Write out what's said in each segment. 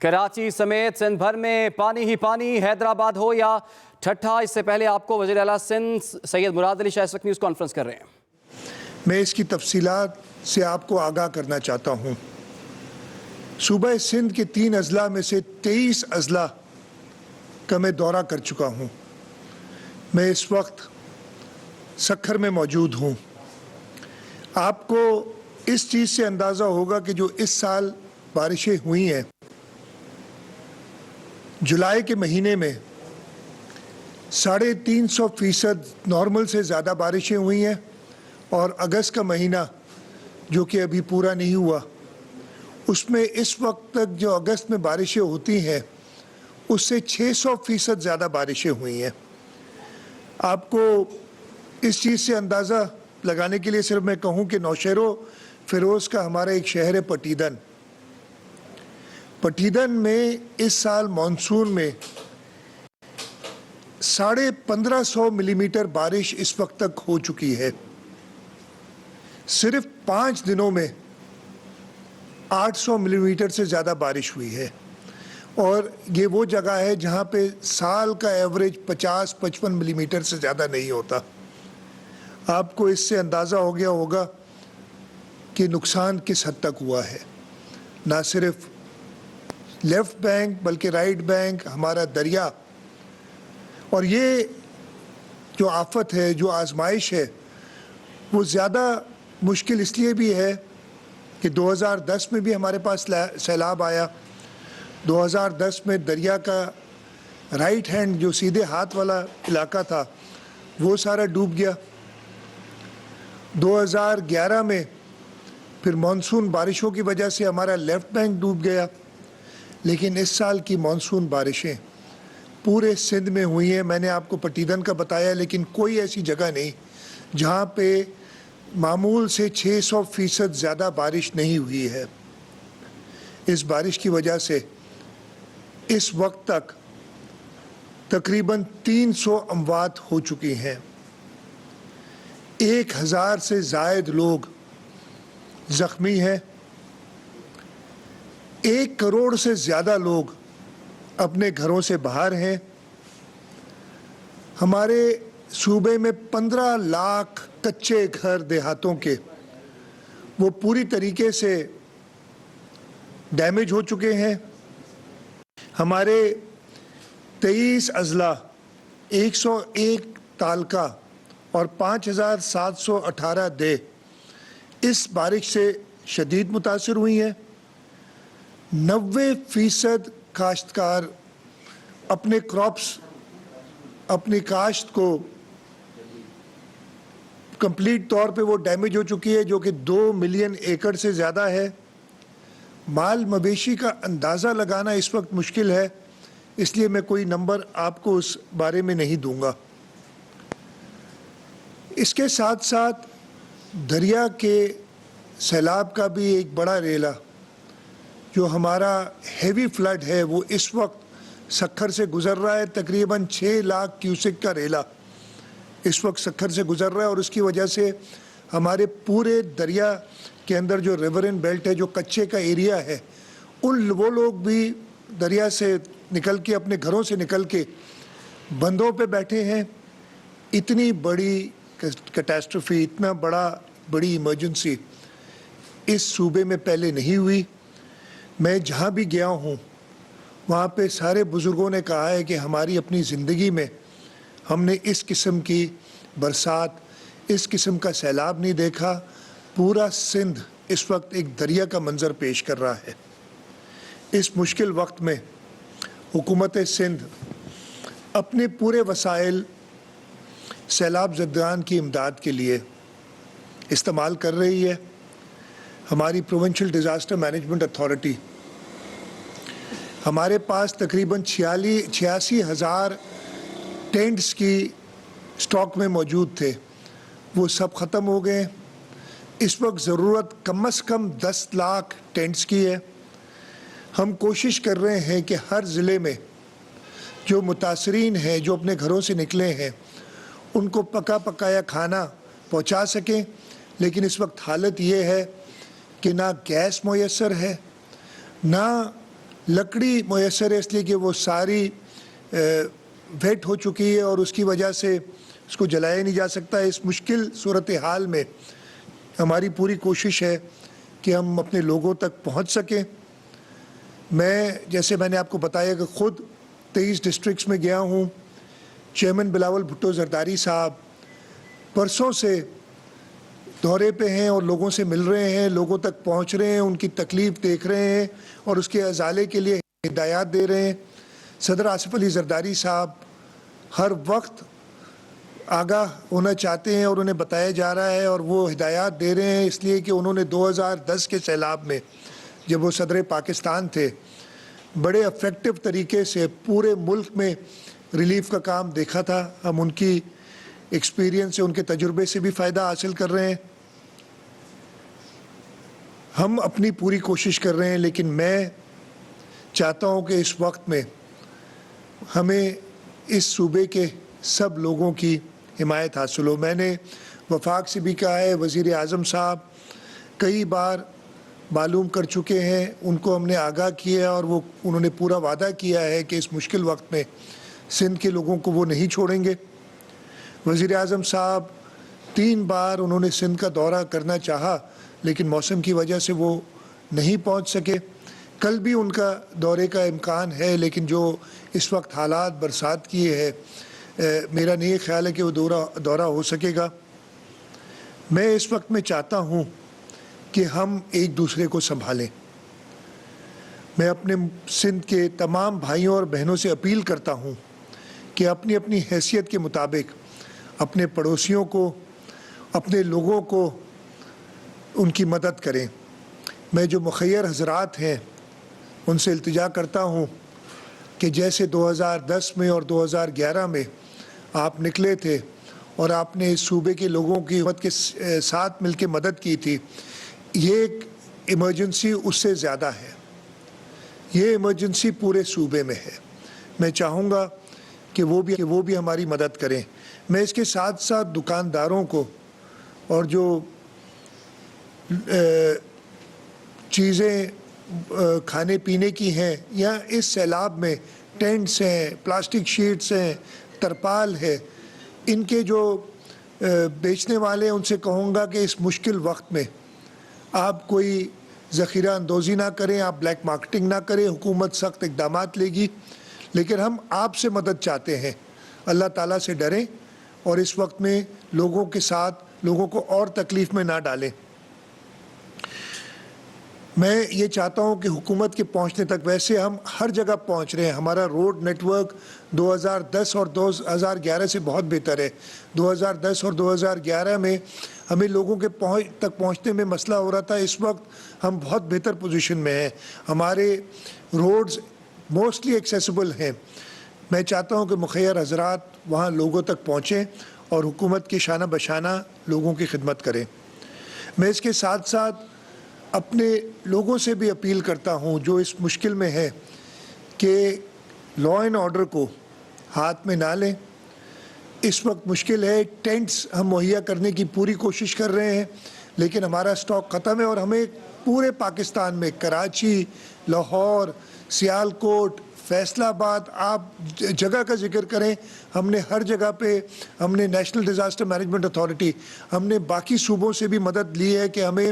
کراچی سمیت سندھ بھر میں پانی ہی پانی، حیدرآباد ہو یا ٹھٹھا۔ اس سے پہلے آپ کو وزیر اعلیٰ سندھ سید مراد علی شاہ اس وقت نیوز کانفرنس کر رہے ہیں۔ میں اس کی تفصیلات سے آپ کو آگاہ کرنا چاہتا ہوں۔ صوبہ سندھ کے 3 اضلاع میں سے 23 اضلاع کا میں دورہ کر چکا ہوں۔ میں اس وقت سکھر میں موجود ہوں۔ آپ کو اس چیز سے اندازہ ہوگا کہ جو اس سال بارشیں ہوئی ہیں، جولائی کے مہینے میں 350% نارمل سے زیادہ بارشیں ہوئی ہیں، اور اگست کا مہینہ جو کہ ابھی پورا نہیں ہوا، اس میں اس وقت تک جو اگست میں بارشیں ہوتی ہیں اس سے 600% زیادہ بارشیں ہوئی ہیں۔ آپ کو اس چیز سے اندازہ لگانے کے لیے صرف میں کہوں کہ نوشہر و فیروز کا ہمارا ایک شہر ہے پٹیدن میں اس سال مانسون میں 1550 ملی میٹر بارش اس وقت تک ہو چکی ہے۔ صرف 5 دنوں میں 800 ملی میٹر سے زیادہ بارش ہوئی ہے، اور یہ وہ جگہ ہے جہاں پہ سال کا ایوریج 50-55 ملی میٹر سے زیادہ نہیں ہوتا۔ آپ کو اس سے اندازہ ہو گیا ہوگا کہ نقصان کس حد تک ہوا ہے۔ نہ صرف لیفٹ بینک بلکہ رائٹ بینک، ہمارا دریا، اور یہ جو آفت ہے، جو آزمائش ہے، وہ زیادہ مشکل اس لیے بھی ہے کہ 2010 میں بھی ہمارے پاس سیلاب آیا۔ 2010 میں دریا کا رائٹ ہینڈ جو سیدھے ہاتھ والا علاقہ تھا وہ سارا ڈوب گیا۔ 2011 میں پھر مانسون بارشوں کی وجہ سے ہمارا لیفٹ بینک ڈوب گیا۔ لیکن اس سال کی مانسون بارشیں پورے سندھ میں ہوئی ہیں۔ میں نے آپ کو پٹیدن کا بتایا، لیکن کوئی ایسی جگہ نہیں جہاں پہ معمول سے 600% زیادہ بارش نہیں ہوئی ہے۔ اس بارش کی وجہ سے اس وقت تک تقریباً 300 اموات ہو چکی ہیں۔ 1000 سے زائد لوگ زخمی ہیں۔ 1 کروڑ سے زیادہ لوگ اپنے گھروں سے باہر ہیں۔ ہمارے صوبے میں 15 لاکھ کچے گھر دیہاتوں کے وہ پوری طریقے سے ڈیمیج ہو چکے ہیں۔ ہمارے 23 اضلاع، 101 تعلقہ اور 5718 دہ اس بارش سے شدید متاثر ہوئی ہیں۔ 90% کاشتکار اپنے کراپس، اپنی کاشت کو کمپلیٹ طور پہ وہ ڈیمیج ہو چکی ہے، جو کہ 2 ملین ایکڑ سے زیادہ ہے۔ مال مویشی کا اندازہ لگانا اس وقت مشکل ہے، اس لیے میں کوئی نمبر آپ کو اس بارے میں نہیں دوں گا۔ اس کے ساتھ ساتھ دریا کے سیلاب کا بھی ایک بڑا ریلا جو ہمارا ہیوی فلڈ ہے وہ اس وقت سکھر سے گزر رہا ہے۔ تقریباً 6 لاکھ کیوسک کا ریلا اس وقت سکھر سے گزر رہا ہے، اور اس کی وجہ سے ہمارے پورے دریا کے اندر جو ریورن بیلٹ ہے، جو کچے کا ایریا ہے، وہ لوگ بھی دریا سے نکل کے، اپنے گھروں سے نکل کے بندوں پہ بیٹھے ہیں۔ اتنی بڑی کیٹاسٹروفی، بڑی ایمرجنسی اس صوبے میں پہلے نہیں ہوئی۔ میں جہاں بھی گیا ہوں وہاں پہ سارے بزرگوں نے کہا ہے کہ ہماری اپنی زندگی میں ہم نے اس قسم کی برسات، اس قسم کا سیلاب نہیں دیکھا۔ پورا سندھ اس وقت ایک دریا کا منظر پیش کر رہا ہے۔ اس مشکل وقت میں حکومت سندھ اپنے پورے وسائل سیلاب زدگان کی امداد کے لیے استعمال کر رہی ہے۔ ہماری پروونشل ڈیزاسٹر مینجمنٹ اتھارٹی، ہمارے پاس تقریباً 86,000 ٹینٹس کی سٹاک میں موجود تھے، وہ سب ختم ہو گئے۔ اس وقت ضرورت کم از کم 10 لاکھ ٹینٹس کی ہے۔ ہم کوشش کر رہے ہیں کہ ہر ضلع میں جو متاثرین ہیں، جو اپنے گھروں سے نکلے ہیں، ان کو پکایا کھانا پہنچا سکیں۔ لیکن اس وقت حالت یہ ہے کہ نہ گیس میسر ہے، نہ لکڑی میسر ہے اس لیے کہ وہ ساری ویٹ ہو چکی ہے اور اس کی وجہ سے اس کو جلایا نہیں جا سکتا. اس مشکل صورتحال میں ہماری پوری کوشش ہے کہ ہم اپنے لوگوں تک پہنچ سکیں. جیسے میں نے آپ کو بتایا کہ خود 23 ڈسٹرکٹس میں گیا ہوں. چیئرمین بلاول بھٹو زرداری صاحب پرسوں سے دورے پہ ہیں اور لوگوں سے مل رہے ہیں, لوگوں تک پہنچ رہے ہیں, ان کی تکلیف دیکھ رہے ہیں اور اس کے ازالے کے لیے ہدایات دے رہے ہیں. صدر آصف علی زرداری صاحب ہر وقت آگاہ ہونا چاہتے ہیں اور انہیں بتایا جا رہا ہے اور وہ ہدایات دے رہے ہیں, اس لیے کہ انہوں نے 2010 کے سیلاب میں جب وہ صدر پاکستان تھے بڑے افیکٹو طریقے سے پورے ملک میں ریلیف کا کام دیکھا تھا. ہم ان کی ایکسپیرینس سے, ان کے تجربے سے بھی فائدہ حاصل کر رہے ہیں. ہم اپنی پوری کوشش کر رہے ہیں, لیکن میں چاہتا ہوں کہ اس وقت میں ہمیں اس صوبے کے سب لوگوں کی حمایت حاصل ہو. میں نے وفاق سے بھی کہا ہے, وزیر اعظم صاحب کئی بار معلوم کر چکے ہیں, ان کو ہم نے آگاہ کیا اور انہوں نے پورا وعدہ کیا ہے کہ اس مشکل وقت میں سندھ کے لوگوں کو وہ نہیں چھوڑیں گے. وزیر اعظم صاحب 3 بار انہوں نے سندھ کا دورہ کرنا چاہا لیکن موسم کی وجہ سے وہ نہیں پہنچ سکے. کل بھی ان کا دورے کا امکان ہے, لیکن جو اس وقت حالات برسات کیے ہیں میرا نہیں خیال ہے کہ وہ دورہ ہو سکے گا. میں اس وقت میں چاہتا ہوں کہ ہم ایک دوسرے کو سنبھالیں. میں اپنے سندھ کے تمام بھائیوں اور بہنوں سے اپیل کرتا ہوں کہ اپنی اپنی حیثیت کے مطابق اپنے پڑوسیوں کو, اپنے لوگوں کو ان کی مدد کریں. میں جو مخیر حضرات ہیں ان سے التجا کرتا ہوں کہ جیسے 2010 میں اور 2011 میں آپ نکلے تھے اور آپ نے اس صوبے کے لوگوں کی مدد کے ساتھ مل کے مدد کی تھی, یہ ایک ایمرجنسی اس سے زیادہ ہے. یہ ایمرجنسی پورے صوبے میں ہے. میں چاہوں گا کہ وہ بھی ہماری مدد کریں. میں اس کے ساتھ ساتھ دکانداروں کو اور جو چیزیں کھانے پینے کی ہیں یا اس سیلاب میں ٹینٹس ہیں, پلاسٹک شیٹس ہیں, ترپال ہے, ان کے جو بیچنے والے ہیں ان سے کہوں گا کہ اس مشکل وقت میں آپ کوئی ذخیرہ اندوزی نہ کریں, آپ بلیک مارکیٹنگ نہ کریں. حکومت سخت اقدامات لے گی لیکن ہم آپ سے مدد چاہتے ہیں. اللہ تعالیٰ سے ڈریں اور اس وقت میں لوگوں کے ساتھ لوگوں کو اور تکلیف میں نہ ڈالیں. میں یہ چاہتا ہوں کہ حکومت کے پہنچنے تک, ویسے ہم ہر جگہ پہنچ رہے ہیں, ہمارا روڈ نیٹ ورک 2010 اور 2011 سے بہت بہتر ہے. 2010 اور 2011 میں ہمیں لوگوں کے تک پہنچنے میں مسئلہ ہو رہا تھا, اس وقت ہم بہت بہتر پوزیشن میں ہیں, ہمارے روڈز موسٹلی ایکسیسیبل ہیں. میں چاہتا ہوں کہ مخیر حضرات وہاں لوگوں تک پہنچیں اور حکومت کی شانہ بشانہ لوگوں کی خدمت کریں. میں اس کے ساتھ ساتھ اپنے لوگوں سے بھی اپیل کرتا ہوں جو اس مشکل میں ہے کہ لا اینڈ آرڈر کو ہاتھ میں نہ لیں. اس وقت مشکل ہے, ٹینٹس ہم مہیا کرنے کی پوری کوشش کر رہے ہیں لیکن ہمارا سٹاک ختم ہے اور ہمیں پورے پاکستان میں کراچی, لاہور, سیالکوٹ, فیصل آباد, آپ جگہ کا ذکر کریں, ہم نے ہر جگہ پہ ہم نے نیشنل ڈیزاسٹر مینجمنٹ اتھارٹی, ہم نے باقی صوبوں سے بھی مدد لی ہے کہ ہمیں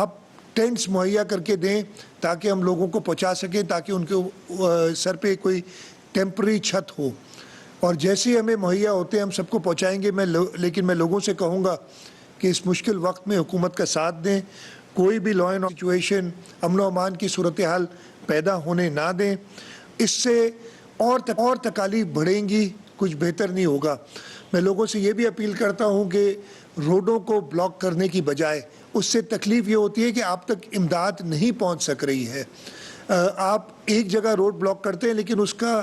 آپ ٹینٹس مہیا کر کے دیں تاکہ ہم لوگوں کو پہنچا سکیں, تاکہ ان کے سر پہ کوئی ٹیمپرری چھت ہو. اور جیسے ہی ہمیں مہیا ہوتے ہیں ہم سب کو پہنچائیں گے. لیکن میں لوگوں سے کہوں گا کہ اس مشکل وقت میں حکومت کا ساتھ دیں, کوئی بھی لا اینڈ سچویشن, امن و امان کی صورتحال پیدا ہونے نہ دیں. اس سے اور تکالیف بڑھیں گی, کچھ بہتر نہیں ہوگا. میں لوگوں سے یہ بھی اپیل کرتا ہوں کہ روڈوں کو بلاک کرنے کی بجائے, اس سے تکلیف یہ ہوتی ہے کہ آپ تک امداد نہیں پہنچ سک رہی ہے. آپ ایک جگہ روڈ بلاک کرتے ہیں لیکن اس کا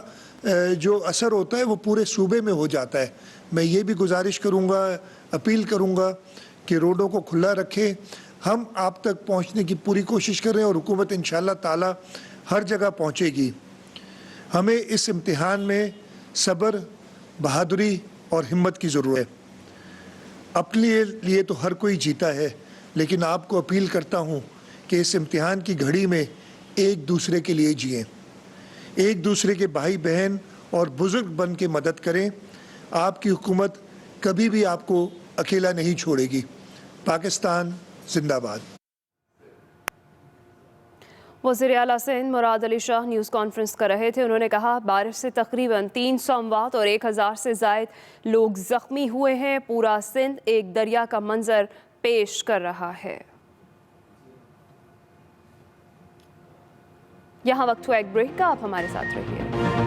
جو اثر ہوتا ہے وہ پورے صوبے میں ہو جاتا ہے. میں یہ بھی گزارش کروں گا, اپیل کروں گا کہ روڈوں کو کھلا رکھیں. ہم آپ تک پہنچنے کی پوری کوشش کر رہے ہیں اور حکومت انشاءاللہ تعالی ہر جگہ پہنچے گی. ہمیں اس امتحان میں صبر, بہادری اور ہمت کی ضرورت ہے. اپنے لیے تو ہر کوئی جیتا ہے لیکن آپ کو اپیل کرتا ہوں کہ اس امتحان کی گھڑی میں ایک دوسرے کے لیے جئیں، ایک دوسرے کے بھائی بہن اور بزرگ بن کے مدد کریں. آپ کی حکومت کبھی بھی آپ کو اکیلا نہیں چھوڑے گی. پاکستان زندہ باد. وزیر اعلیٰ سندھ مراد علی شاہ نیوز کانفرنس کر رہے تھے. انہوں نے کہا بارش سے تقریباً 300 اموات اور 1000 سے زائد لوگ زخمی ہوئے ہیں. پورا سندھ ایک دریا کا منظر پیش کر رہا ہے. یہاں وقت ہوا ایک بریک کا، آپ ہمارے ساتھ رہیے.